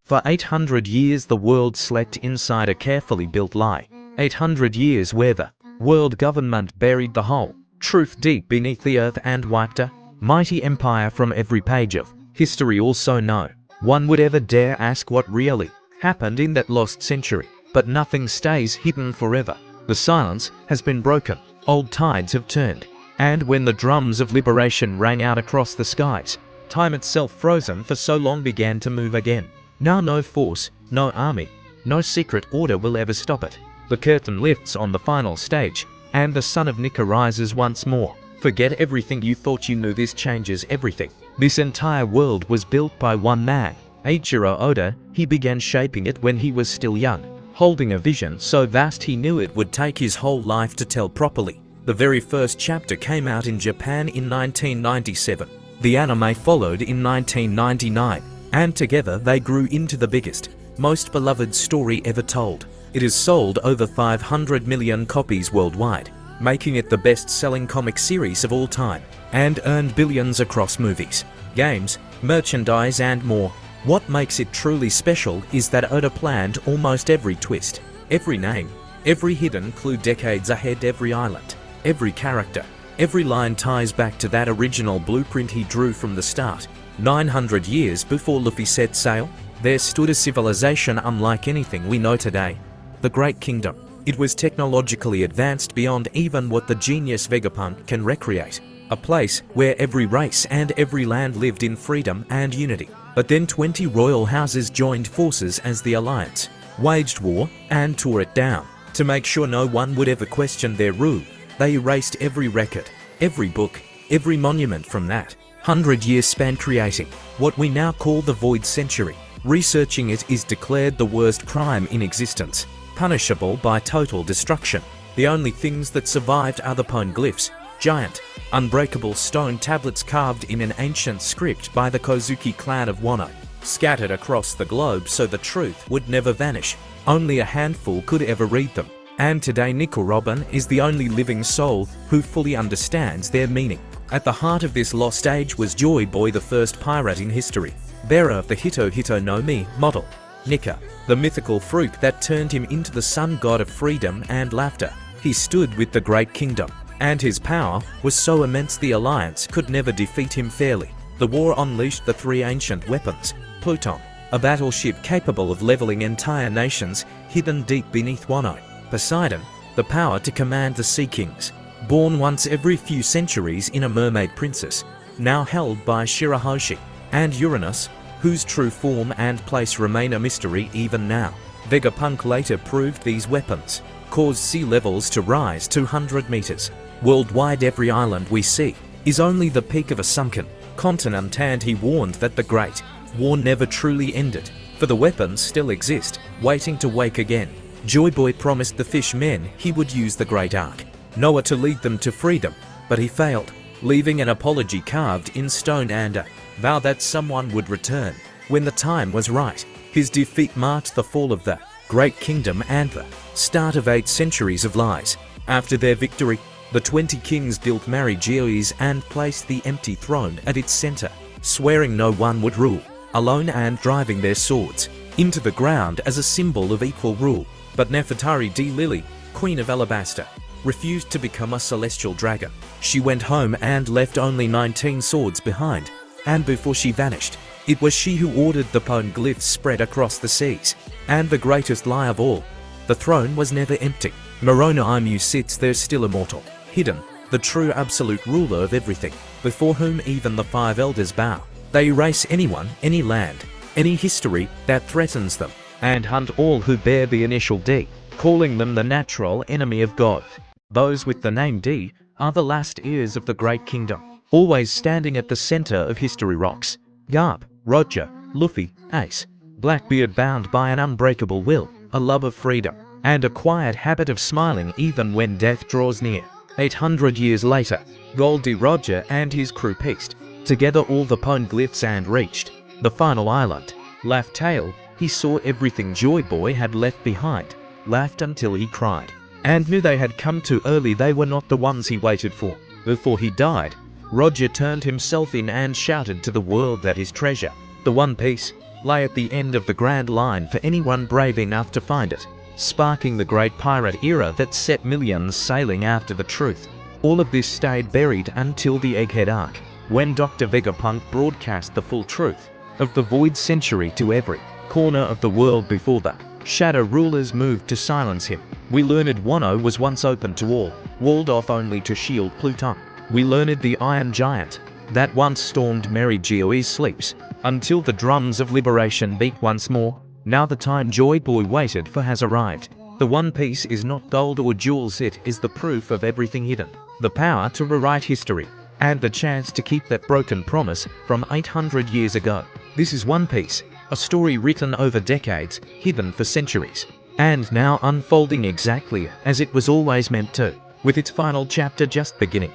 For 800 years the world slept inside a carefully built lie. 800 years where the world government buried the whole truth deep beneath the earth and wiped a mighty empire from every page of history. Also no one would ever dare ask what really happened in that lost century. But nothing stays hidden forever. The silence has been broken, old tides have turned, and when the drums of liberation rang out across the skies, time itself frozen for so long began to move again. Now no force, no army, no secret order will ever stop it. The curtain lifts on the final stage, and the Sun of Nika rises once more. Forget everything you thought you knew, this changes everything. This entire world was built by one man, Eiichiro Oda. He began shaping it when he was still young, holding a vision so vast he knew it would take his whole life to tell properly. The very first chapter came out in Japan in 1997. The anime followed in 1999, and together they grew into the biggest, most beloved story ever told. It has sold over 500 million copies worldwide, making it the best-selling comic series of all time, and earned billions across movies, games, merchandise and more. What makes it truly special is that Oda planned almost every twist, every name, every hidden clue decades ahead. Every island, every character, every line ties back to that original blueprint he drew from the start. 900 years before Luffy set sail, there stood a civilization unlike anything we know today. The Great Kingdom. It was technologically advanced beyond even what the genius Vegapunk can recreate. A place where every race and every land lived in freedom and unity. But then 20 royal houses joined forces as the Alliance, waged war and tore it down. To make sure no one would ever question their rule, they erased every record, every book, every monument from that 100-year span, creating what we now call the Void Century. Researching it is declared the worst crime in existence, punishable by total destruction. The only things that survived are the poneglyphs, giant, unbreakable stone tablets carved in an ancient script by the Kozuki clan of Wano, scattered across the globe so the truth would never vanish. Only a handful could ever read them, and today Nickel Robin is the only living soul who fully understands their meaning. At the heart of this lost age was Joy Boy, the first pirate in history, bearer of the Hito Hito no Mi model. Nika, the mythical fruit that turned him into the sun god of freedom and laughter. He stood with the Great Kingdom, and his power was so immense the Alliance could never defeat him fairly. The war unleashed the three ancient weapons. Pluton, a battleship capable of leveling entire nations hidden deep beneath Wano. Poseidon, the power to command the Sea Kings, born once every few centuries in a mermaid princess, now held by Shirahoshi. And Uranus, whose true form and place remain a mystery even now. Vegapunk later proved these weapons caused sea levels to rise 200 meters. Worldwide, every island we see is only the peak of a sunken continent, and he warned that the Great War never truly ended, for the weapons still exist, waiting to wake again. Joy Boy promised the fish men he would use the Great Arc, Noah, to lead them to freedom, but he failed, leaving an apology carved in stone and a vow that someone would return when the time was right. His defeat marked the fall of the Great Kingdom and the start of 8 centuries of lies. After their victory, the 20 kings built Marigeois and placed the empty throne at its center, swearing no one would rule alone and driving their swords into the ground as a symbol of equal rule. But Nefertari D. Lily, Queen of Alabaster, refused to become a celestial dragon. She went home and left only 19 swords behind, and before she vanished, it was she who ordered the poneglyphs spread across the seas. And the greatest lie of all, the throne was never empty. Morona Imu sits there still immortal, hidden, the true absolute ruler of everything, before whom even the 5 elders bow. They erase anyone, any land, any history that threatens them, and hunt all who bear the initial D, calling them the natural enemy of God. Those with the name D are the last heirs of the Great Kingdom, always standing at the center of history rocks. Garp, Roger, Luffy, Ace, Blackbeard, bound by an unbreakable will, a love of freedom, and a quiet habit of smiling even when death draws near. 800 years later, Goldie Roger and his crew pieced together all the poneglyphs and reached the final island. Laugh Tale, he saw everything Joy Boy had left behind, laughed until he cried, and knew they had come too early. They were not the ones he waited for. Before he died, Roger turned himself in and shouted to the world that his treasure, the One Piece, lay at the end of the Grand Line for anyone brave enough to find it, sparking the great pirate era that set millions sailing after the truth. All of this stayed buried until the Egghead Arc, when Dr. Vegapunk broadcast the full truth of the Void Century to every corner of the world before the Shadow Rulers moved to silence him. We learned Wano was once open to all, walled off only to shield Pluton. We learned the Iron Giant that once stormed Mary Geoise sleeps, until the drums of liberation beat once more. Now the time Joy Boy waited for has arrived. The One Piece is not gold or jewels, it is the proof of everything hidden, the power to rewrite history, and the chance to keep that broken promise from 800 years ago. This is One Piece, a story written over decades, hidden for centuries, and now unfolding exactly as it was always meant to, with its final chapter just beginning.